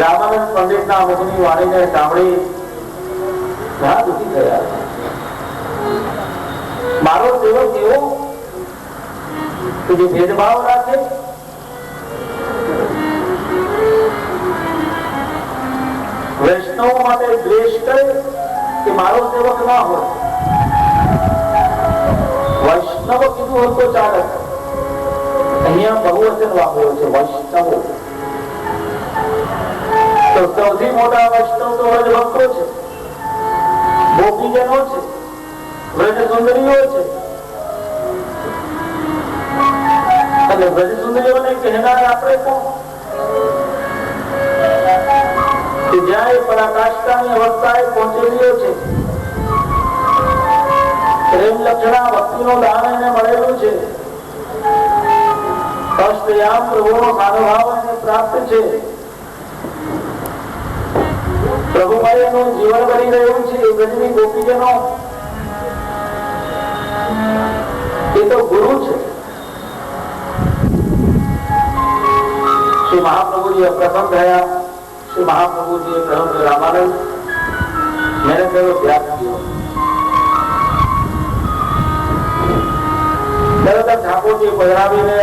રામાનંદ પંડિતના મુખની વાણીને સાંભળી ઘણા દુઃખી થયા. મારો સેવક એવો કે જે ભેદભાવ રાખે, વૈષ્ણવ માટે દ્વેષ કરે કે મારો સેવક ના હોય. વૈષ્ણવ કીધું હોય તો ચાલે. અહીંયા બહુવચન વાપર્યો છે વૈષ્ણવો. તો સૌથી મોટા વૈષ્ણવ તો વ્રજ ભક્તો છે, ગોપીજનો છે, વ્રજ સુંદરીઓ છે. અને વ્રજ સુંદરીઓને કહેનાર આપણે કોણ? કે જ્યાં એ પરાકાષ્ઠાની અવસ્થાએ પહોંચેલીઓ છે, પ્રેમ લક્ષણા ભક્તિનો દાન એને મળેલું છે, કષ્ટયામ પ્રભુનો સાનુભાવ એને પ્રાપ્ત છે, પ્રભુમય એનું જીવન બની રહ્યું છે. એ બધી ગોપીજનો એ તો ગુરુ છે. શ્રી મહાપ્રભુજી પ્રસન્ન થયા. શ્રી મહાપ્રભુજીએ કહ્યું કે રામાનંદ, મેં તેનો ત્યાગ કર્યો. તરત ઠાકોરજી પધરાવીને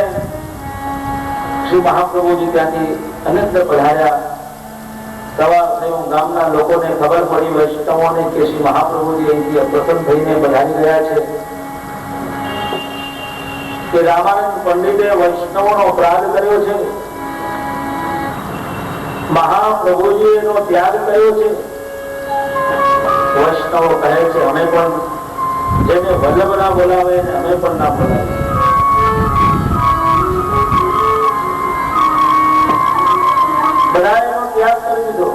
શ્રી મહાપ્રભુજી ત્યાંથી અનંત પધાર્યા. સવાર થયું, ગામના લોકોને ખબર પડી, વૈષ્ણવોને, કે શ્રી મહાપ્રભુજી અહીંથી પ્રસન્ન થઈને પધારી રહ્યા છે. કે રામાનંદ પંડિતે વૈષ્ણવોનો અપરાધ કર્યો છે, મહાપ્રભુજી એનો ત્યાગ કર્યો છે. વૈષ્ણવો કહે છે અમે પણ જેને વલ્લભ ના બોલાવે અમે પણ ના બોલાવે. બધા એનો ત્યાગ કરી દીધો.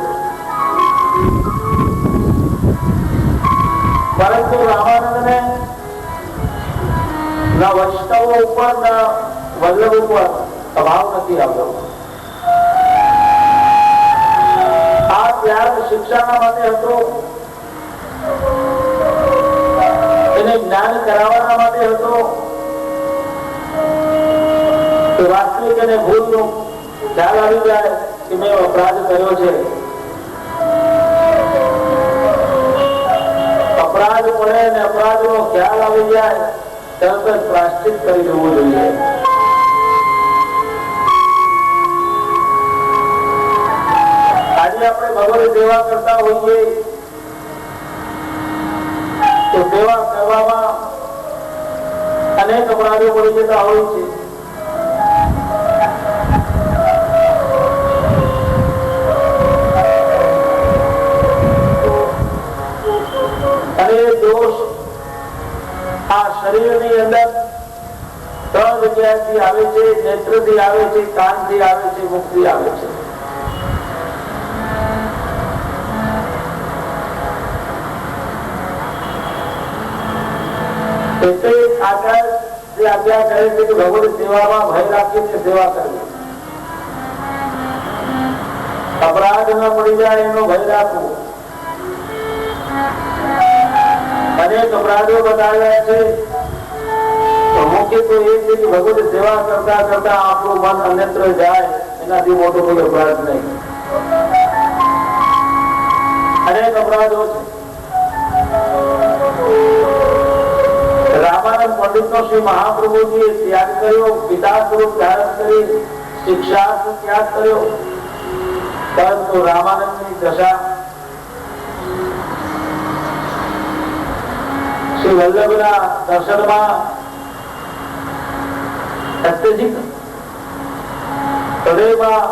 પરંતુ રામાનંદને ના વૈષ્ણવો ઉપર ના વલ્લભ ઉપર અભાવ નથી આવ્યો. આ ત્યાગ શિક્ષાના માટે હતો, એને જ્ઞાન કરાવવાના માટે હતો. વાસ્તવિક અને ભૂલનો ખ્યાલ આવી જાય કે મેં અપરાધ કર્યો છે. અપરાધ પડે અને અપરાધનો ખ્યાલ આવી જાય તરત જ પ્રાયશ્ચિત કરી દેવું જોઈએ. આજે આપણે ભગવત સેવા કરતા હોઈએ તો સેવા કરવામાં અનેક અપરાધો પડી જતા હોય છે. અને દોષ આ શરીરની અંદર ત્રણ જગ્યાથી આવે છે: નેત્રથી આવે છે, કાનથી આવે છે, મુખથી આવે છે. એટલે આજ્ઞા કરે છે કે ભગવત સેવામાં ભય રાખીને સેવા કરવી, અપરાધ ન પડી જાય એનો ભય રાખવો. અનેક અપરાધો બતાવ્યા છે. મુખ્ય તો એ છે કે ભગવત સેવા કરતા કરતા આપણું મન અન્યત્ર જાય, એનાથી મોટો કોઈ અપરાધ નહીં. અનેક અપરાધો છે. રામાનંદ પંડિત નો શ્રી મહાપ્રભુજીએ ત્યાગ કર્યો, પિતા સ્વરૂપ ધારણ કરી શિક્ષાર્થ ત્યાગ કર્યો. પરંતુ રામાનંદની દશા શ્રી વલ્લભના દર્શનમાં અત્યધિક હૃદયમાં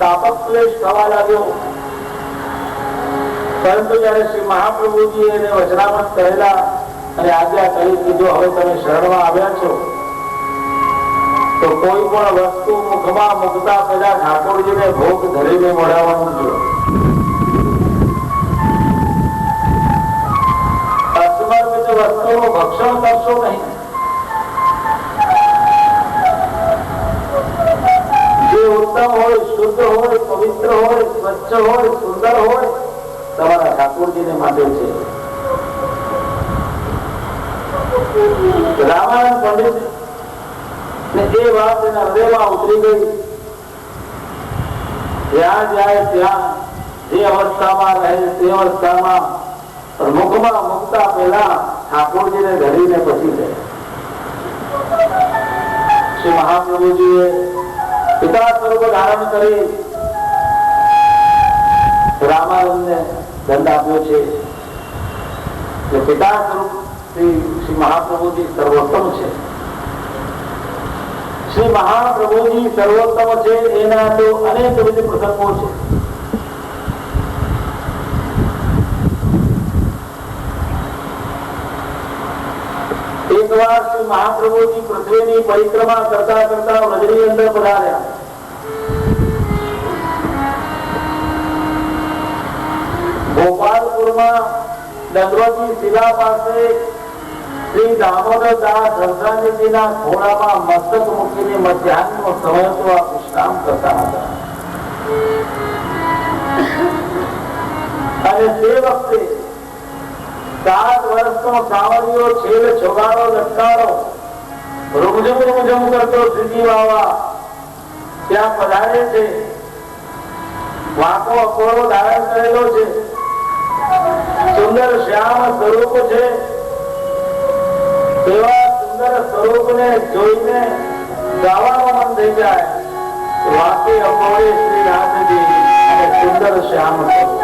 તાપક ક્લેશ થવા લાગ્યો. પરંતુ જયારે શ્રી મહાપ્રભુજી એને વચનામત કરેલા અને આજ્ઞા કરી કે જો હવે તમે શરણમાં આવ્યા છો તો કોઈ પણ વસ્તુ મુખમાં મૂકતા પહેલા ઠાકોરજીને ભોગ ધરીને મોઢાવાનું છે. અસમર્પિત વસ્તુનું ભક્ષણ કરશો નહીં. જે ઉત્તમ હોય, શુદ્ધ હોય, પવિત્ર હોય, સ્વચ્છ હોય, સુંદર હોય, તમારા ઠાકોરજીને માટે છે. રામાનંદ પંડિત ને એ વાત એના હૃદયમાં ઉતરી ગઈ. જ્યાં જાય ત્યાં જે અવસ્થામાં રહે તે અવસ્થામાં મુખમાં મૂકતા પહેલા ઠાકોરજીને ધરીને પછી ગયે. શ્રી મહાપ્રભુજીએ પિતા સ્વરૂપ ધારણ કરી રામાનંદને દંડ આપ્યો છે. પિતા સ્વરૂપ શ્રી મહાપ્રભુજી સર્વોત્તમ છે. શ્રી મહાપ્રભુજી સર્વોત્તમ છે એના તો અનેક વિધ પ્રસંગો છે. એક વાર શ્રી મહાપ્રભુજી પૃથ્વીની પરિક્રમા કરતા કરતા વ્રજની અંદર પધાર્યા. ગોપાલપુરમાં દંડવતી શિલા પાસે શ્રી દામોદરદાસ હરસાજીના ઘોડામાં મસ્તક મૂકીને મધ્યાહનનો સમય તો આ વિશ્રામ કરતા હતા. અને તે વખતે 7 વર્ષનો સાવરિયો છેલ છોગાડો લટકારો રૂમઝમ કરતો શ્રીજી બાવા ત્યાં પધારે છે. વાંકો અકોળો ધારણ કરેલો છે. સુંદર શ્યામ સ્વરૂપ છે. એવા સુંદર સ્વરૂપને જોઈને ગાવાનું મન થઈ જાય. વાંકે અકોળે શ્રી નાથજી અને સુંદર શ્યામ સ્વરૂપ.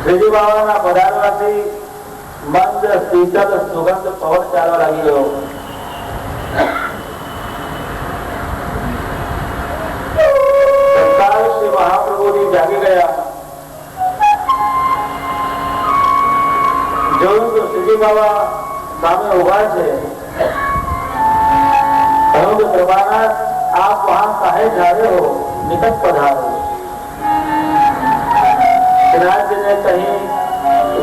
શ્રીજી બાબાના પધારવાથી મંદ શીતળ સુગંધ પવન ચાલવા લાગી ગયો. શ્રી મહાપ્રભુજી જાગી ગયા. જોયું તો શ્રીજી બાબા સામે ઉભા છે. કહ્યું કે પ્રભાનાથ આપ વહાં કાહે जा रहे हो, निकट पधारो. श्रीनाथ जी ने कहीं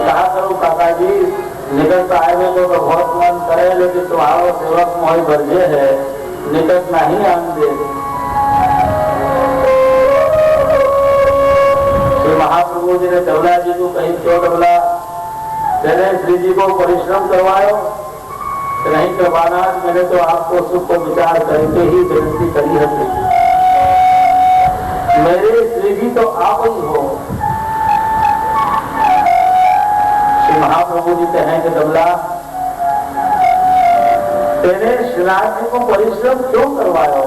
कहा करो काका जी निकट आए तो बहुत मन करे, लेकिन तुम्हारो सेवक मोहि वर्जे है, निकट नहीं आएंगे. श्री महाप्रभु जी ने डबला जी को कहीं क्यों डबला, मैंने श्री जी को परिश्रम करवायो. नहीं करवाना, मैंने तो आपको सुख को विचार करके ही विनती करी है. मेरे श्री जी तो आप ही हो. श्री महाप्रभु जी कहें कि डबला तेने श्रीनाथ जी को परिश्रम क्यों करवाया.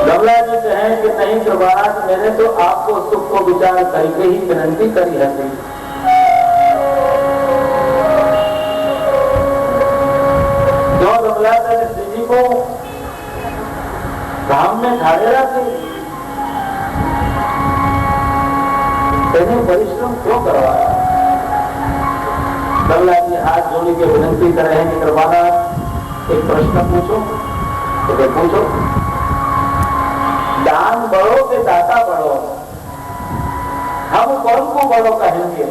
डबला जी कहें कि नहीं करवाना, मैंने तो आपको सुख को विचार करके ही विनती करी है. जो डबला तेने श्री जी को धाम में ठाड़े रखी, तेने परिश्रम क्यों करवाया. डबला जी हाथ जोड़ी के विनती कर रहे हैं कि करवाना एक प्रश्न पूछो. तो पूछो, दान बड़ो के दाता बड़ो, हम कौन को बड़ो कहेंगे.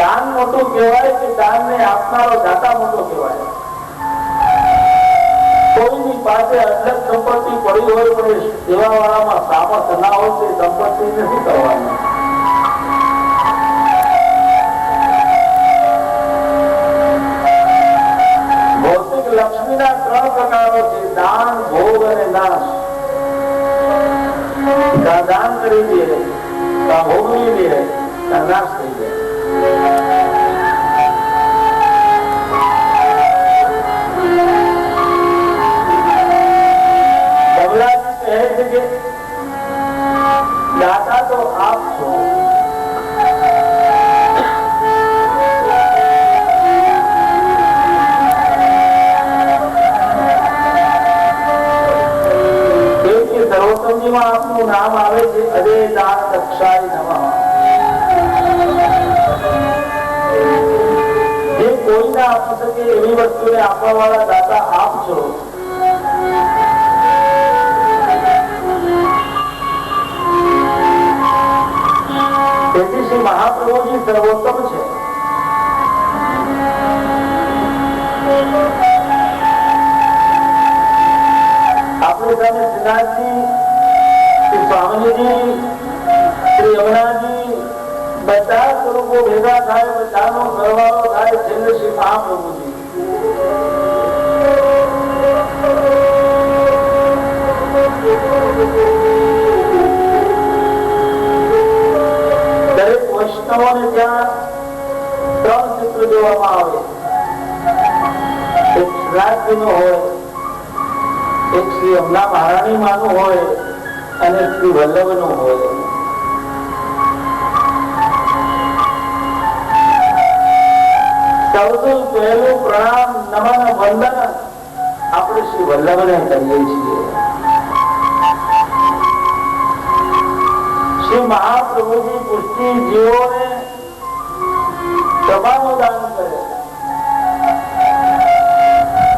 दान मोटो कहेवाय कि दान ने आपनारो दाता मोटो कहेवाय. कोईनी પાસે અઢળક સંપત્તિ પડી હોય પણ સેવાવાળામાં સામર્થ્ય ના હોય તે સંપત્તિ નથી કરવાની. ભૌતિક લક્ષ્મીના ત્રણ પ્રકારો છે, દાન, ભોગ અને નાશ. દાન કરી દે, ભોગવી દે, નાશ થઈ જાય. दाता तो आप हो. સર્વોત્તમજી માં આપનું નામ આવે છે અજય દાન દક્ષાય નમઃ. જે કોઈ ના આપી શકે એવી વસ્તુને આપવા વાળા દાતા આપ છો. તેથી શ્રી મહાપ્રભુજી સર્વોત્તમ છે. આપણી સામે શ્રીનાથજી, શ્રી સ્વામીજી, શ્રી યમુનાજી બધા સ્વરૂપો ભેગા થાય, બધાનો સરવાળો થાય છેલ્લે શ્રી મહાપ્રભુજી. દરેક વૈષ્ણવોને ત્યાં ત્રણ ચિત્ર જોવામાં આવે. એક શ્રીનાથજીનું હોય, એક શ્રી અમલા મહારાણી માનું હોય અને શ્રી વલ્લભનું હોય. સૌથી પહેલું પ્રણામ નમન વંદન આપણે શ્રી વલ્લભને કરીએ છીએ. શ્રી મહાપ્રભુજી પુષ્ટિ જીવોને સભાનું દાન કરે.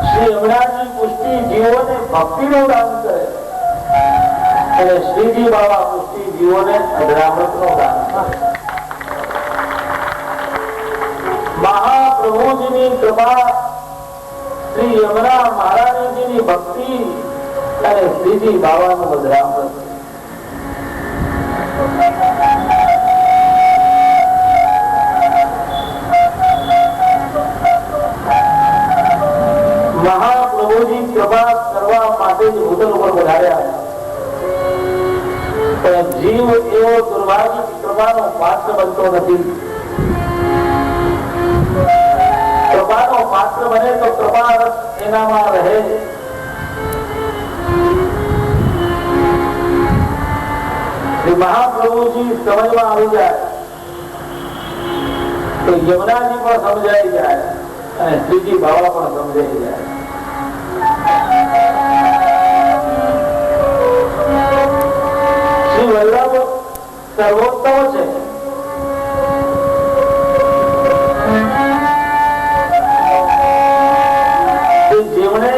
શ્રી યમુનાજી પુષ્ટિ જીવોને ભક્તિનું દાન કરે અને શ્રીજી બાબા પુષ્ટિ જીવોને અધરામૃતનું દાન કરે. મહાપ્રભુજીની કૃપા, શ્રી યમુના મહારાણીજીની ભક્તિ અને શ્રીજી બાબાનું અધરામૃત. મહાપ્રભુજી કૃપા કરવા માટે જ ભૂતલ ઉપર વધાર્યા. પણ જીવ એવો દુર્ભાગ્ય કૃપાનો પાત્ર બનતો નથી. કૃપાનો પાત્ર બને તો કૃપા રસ એનામાં રહે. મહાપ્રભુજી સમજમાં આવી જાય તો યમુનાજી પણ સમજાઈ જાય અને શ્રીજી બાબા પણ સમજાઈ જાય. શ્રી વલ્લભ સર્વોત્તમ છે. જેમણે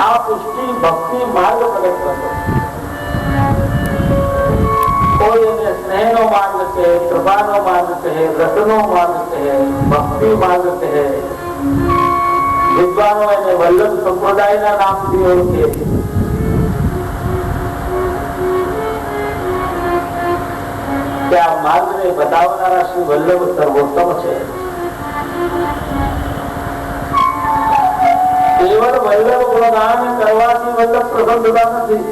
આ પુષ્ટિ ભક્તિ માર્ગ પ્રગટ કર્યો. કોઈ એને સ્નેહનો માર્ગ કહે, કૃપાનો માર્ગ કહે, રસનો માર્ગ કહે, ભક્તિ માર્ગ કહે. વિદ્વાનો એને વલ્લભ સંપ્રદાયના નામથી ઓળખે. કે આ માર્ગને બતાવનારા શ્રી વલ્લભ સર્વોત્તમ છે. કેવળ વલ્લભ ગુણગાન કરવાથી વલ્લભ પ્રસન્ન થતા નથી,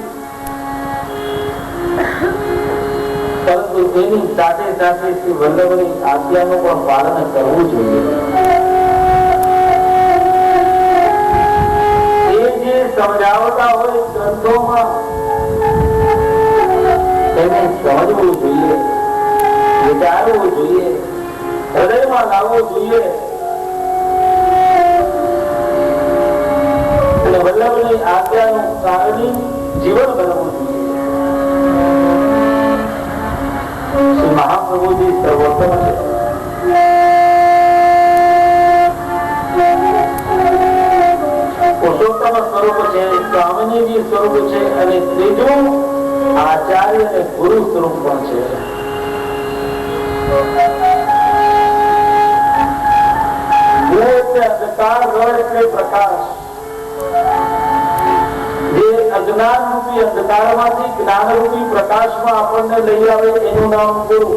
પરંતુ તેની સાથે સાથે શ્રી વલ્લભની આજ્ઞાનું પણ પાલન કરવું જોઈએ. એ જે સમજાવતા હોય ગ્રંથોમાં તેને સમજવું જોઈએ, વિચારવું જોઈએ, હૃદયમાં લાવવું જોઈએ અને વલ્લભની આજ્ઞાનું કારણી જીવન બનવું જોઈએ. શ્રી મહાપ્રભુજી સર્વોત્તમ છે. પુરુષોત્તમ સ્વરૂપ છે, સ્વામિનીજી સ્વરૂપ છે અને ત્રીજું આચાર્ય અને ગુરુ સ્વરૂપ પણ છે. ગુરુ એટલે અંધકાર, ર એટલે પ્રકાશ. જે અજ્ઞાન રૂપી અંધકારમાંથી જ્ઞાન રૂપી પ્રકાશમાં આપણને લઈ આવે એનું નામ ગુરુ.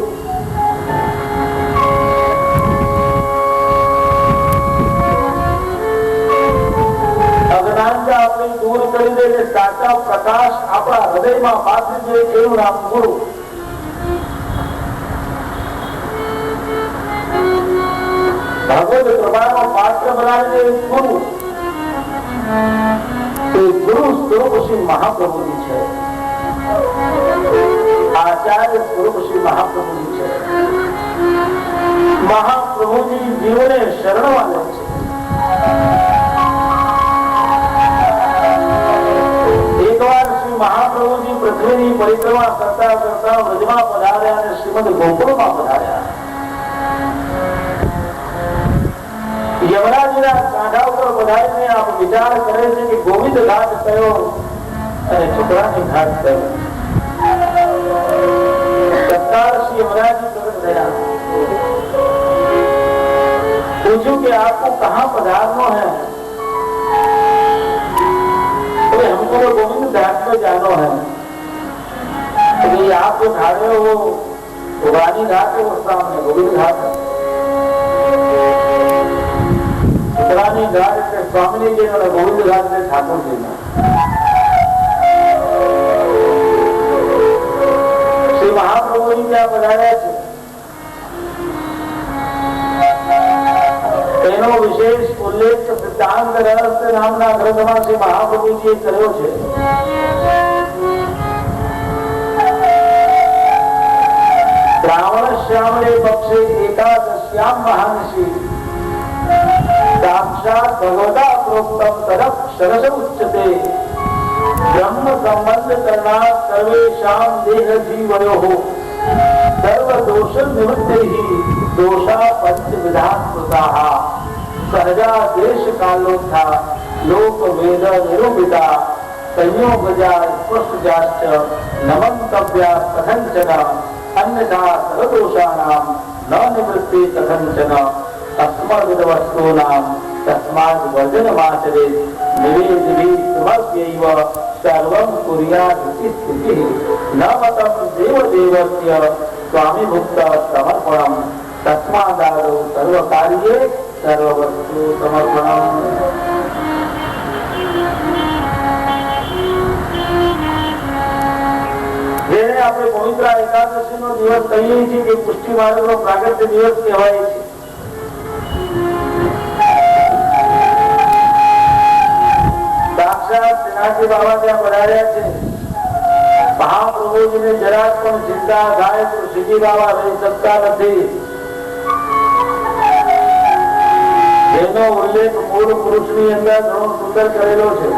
અજ્ઞાનતા આપણી દૂર કરી દે, સાચા પ્રકાશ આપણા હૃદયમાં પાથરી દે એનું નામ ગુરુ. ભગવદ કૃપાનો પાત્ર બનાવી દે ગુરુ. ગુરુ સ્વરૂપ શ્રી મહાપ્રભુજી છે. આચાર્ય સ્વરૂપ શ્રી મહાપ્રભુજી છે. મહાપ્રભુજી જીવને શરણમાં લે છે. એકવાર શ્રી મહાપ્રભુજી પૃથ્વીની પરિક્રમા કરતા કરતા વ્રજમાં પધાર્યા અને શ્રીમદ ગોકુળમાં પધાર્યા. યમુનાજીના કાંઠા ઉપર પધારીને આપ વિચાર કરે છે કે ગોવિંદ ઘાટ કયો અને છોકરાની ઘાટ કયો. તત્કાળ શ્રી યમુનાજી પ્રગટ થયા. पूछू कि आपको कहाँ पधारना है? तो हमको तो गोविंद घाट में जाना है. तो ये आप जो ढाले हो वो पुरानी घाट है, वो सामने गोविंद घाट है. पुरानी घाट से स्वामी जी और गोविंद घाट से ठाकुर जी ने श्री महाप्रभु जी क्या बताया है. તેનો વિશેષ ઉલ્લેખ સિદ્ધાંત રહસ્ય નામના ગ્રંથમાં શ્રી મહાપ્રભુજીએ કર્યો છે. श्रावण श्यामले पक्षे एकादश्यां महानसी साक्षात् भगवता प्रोक्तम तदक्षरश उच्यते ब्रह्म संबंध करना सर्वेषां देह जीवयोः सर्व दोष निवृत्तिः दोषा पंचविधा स्मृताः सहजा देश कालोत्था लोक वेद निरूपिता संयोगजा स्पष्टजाश्च नमन्तव्या कथंचन अन्यथा सर्वदोषाणां न निवृत्ति कथंचन अस्मद्वस्तूनां तस्मात् वर्जनमाचरेत् निवेदिभिः समर्प्यैव सर्वं कुर्यात् इति स्थितिः न मतं देवदेवस्य स्वामिभूत समर्पणं तस्मादादौ सर्वकार्ये सर्ववस्तु समर्पणम्। જેને આપણે પવિત્ર એકાદશીનો દિવસ કહીએ છીએ કે પુષ્ટિ માર્ગનો પ્રાગટ્ય દિવસ કહેવાય છે। સાક્ષાત શ્રીનાથજી બાબા ત્યાં પધાર્યા છે। મહાપ્રભુજીને જરાક પણ ચિંતા થાય તો શ્રીજી બાબા રહી શકતા નથી। જેનો ઉલ્લેખ મૂળ પુરુષની અંદર ઘણો સુંદર કરેલો છે।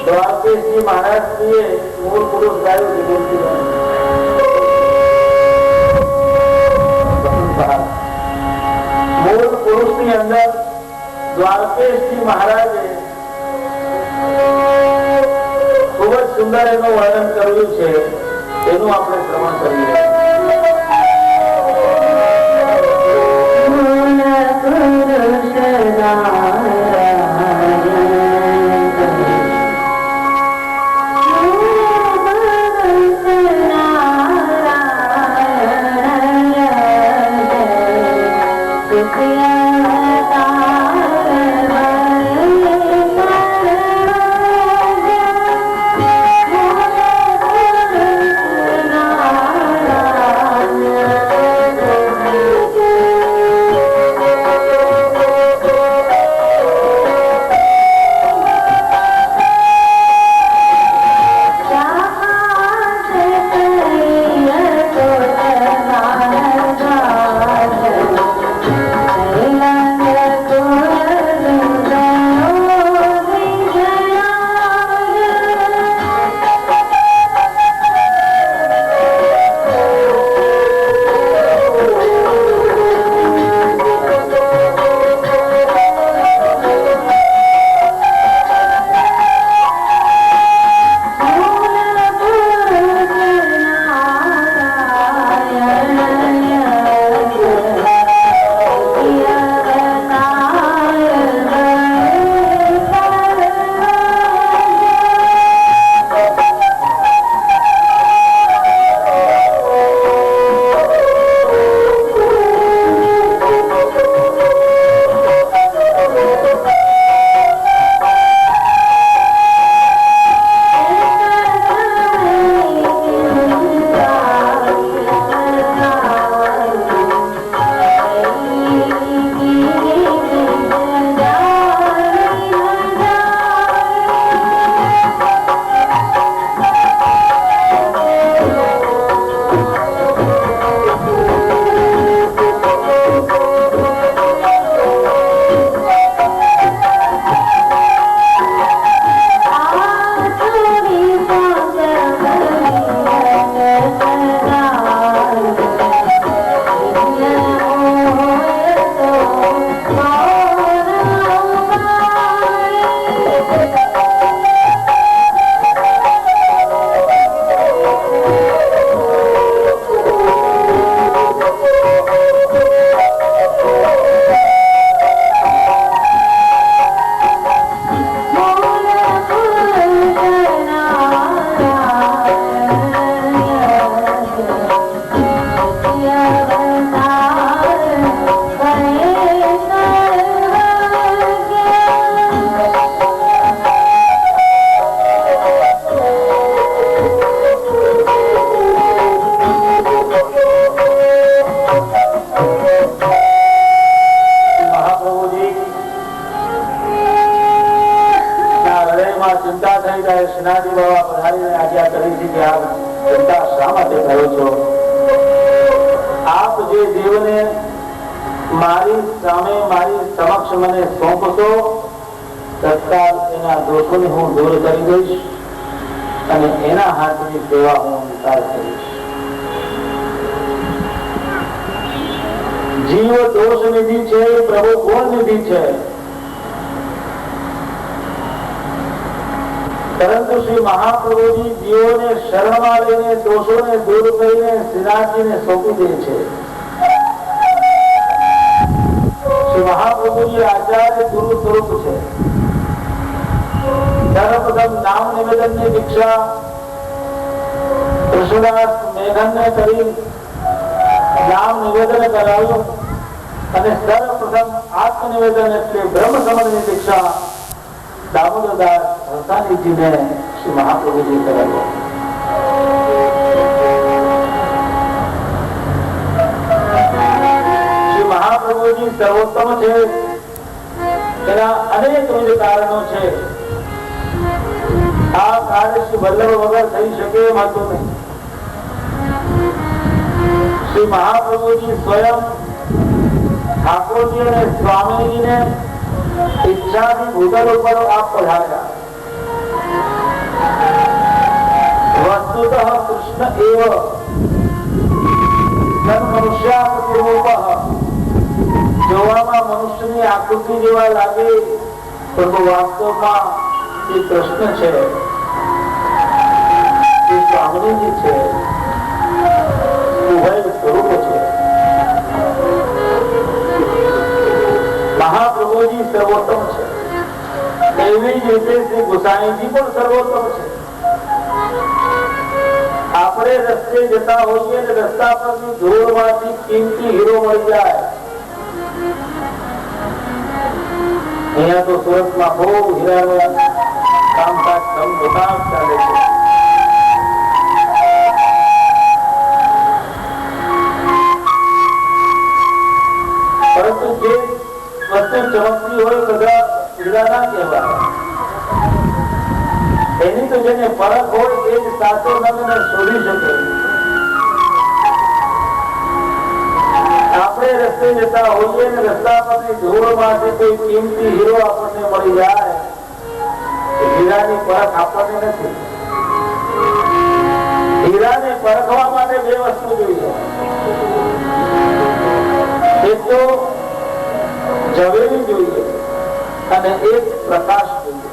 દ્વારકેશજી મહારાજજીએ મૂળ પુરુષ ગાયું છે। મૂળ પુરુષની અંદર દ્વારકેશજી મહારાજે ખૂબ જ સુંદર એનું વર્ણન કર્યું છે। એનું આપણે શ્રવણ કરીએ। બાબા પધારીને આજ્ઞા કરી છે કે આપ ચિંતા શા માટે કરો છો? આપ જે દેવને મારી સામે મારી સમક્ષ મને સોંપશો, તત્કાલ એના દોષોને હું દૂર કરી દઈશ અને એના હાથની સેવા હું નિકાલ કરીશ. જીવ દોષ નિધિ છે, પ્રભુ ગુણ નિધિ છે. પરંતુ શ્રી મહાપ્રભુજી જીવોને શરણમાં લઈને દોષોને દૂર કરીને શ્રીનાથજીને સોંપી દે છે. શ્રી મહાપ્રભુજી આચાર્ય ગુરુ સ્વરૂપ છે. સર્વપ્રથમ નામ નિવેદનની દીક્ષા કૃષ્ણદાસ મેઘનને કરી નામ નિવેદન કરાવ્યું અને સર્વપ્રથમ આત્મનિવેદન એટલે બ્રહ્મ સમજની દીક્ષા દામોદરદાસ હરસાણીજીને શ્રી મહાપ્રભુજી કરાવ્યો. શ્રી મહાપ્રભુજી સર્વોત્તમ છે. એના અનેકવિધ કારણો છે. આ કાર્ય શ્રી વલ્લભ વગર થઈ શકે એમ હતું નહીં. શ્રી મહાપ્રભુજી સ્વયં ઠાકોરજી અને સ્વામીજીને ઈચ્છાથી ભૂતલ ઉપર આપ પધાર્યા. વસ્તુતઃ કૃષ્ણ એવ મનુષ્યાકૃતિરૂપઃ. જોવામાં મનુષ્યની આકૃતિ જેવા લાગે પરંતુ વાસ્તવમાં શ્રી કૃષ્ણ છે, શ્રી સ્વામીજી છે, ઉભય સ્વરૂપ છે. મહાપ્રભુજી સર્વોત્તમ છે. એવી જ રીતે શ્રી ગુસાઈજી પણ સર્વોત્તમ છે. આપણે રસ્તે જતા હોઈએ અને રસ્તા પરની ધૂળમાંથી કિંમતી હીરો મળી જાય. અહીંયા તો સુરતમાં બહુ હીરાનું કામકાજ ધમધમાટ ચાલે છે. પરંતુ જે વસ્તુ ચમકતી હોય બધા હીરા ના કહેવાય. એની તો જેને ફરક હોય એ જ સાચો નંદને શોધી શકે. આપણે રસ્તે જતા હોઈએ ને રસ્તા પરની ધૂળમાંથી કોઈ કિંમતી હીરો આપણને મળી જાય, હીરાની પરખ આપણને નથી. હીરાને પરખવા માટે બે વસ્તુ જોઈએ. એક તો ઝવેરી જોઈએ અને એક પ્રકાશ જોઈએ.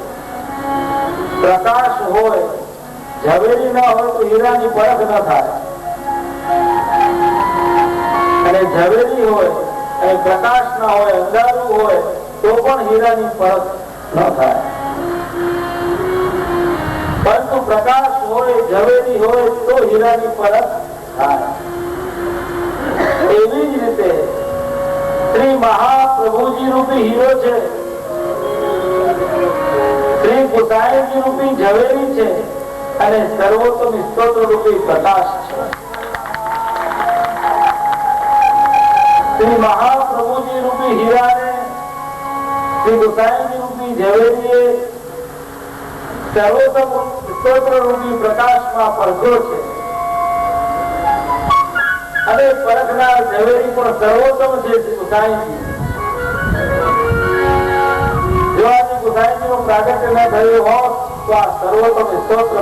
પ્રકાશ હોય, ઝવેરી ના હોય તો હીરાની પરખ ન થાય. અને ઝવેરી હોય અને પ્રકાશ ના હોય, અંધારું હોય તો પણ હીરાની પરખ ન થાય. પરંતુ પ્રકાશ હોય, ઝવેરી હોય તો હીરાની પરખ થાય. એવી જ રીતે શ્રી મહાપ્રભુજી રૂપી હીરો છે, શ્રી ગુસાઈજી રૂપી ઝવેરી છે અને સર્વોત્તમ સ્તોત્ર રૂપી પ્રકાશ છે. શ્રી મહાપ્રભુજી રૂપી હીરાને શ્રી ગુસાઈજી રૂપી ઝવેરીએ સર્વોત્તમ સ્તોત્ર રૂપી પ્રકાશમાં પરખ્યો છે. અને પરખનાર ઝવેરી પણ સર્વોત્તમ છે શ્રી ગુસાઈજી. જો આજે ગુસાઈજી નું પ્રાગટ્ય ન થયું હોત તો આ સર્વોત્તમ સ્તોત્ર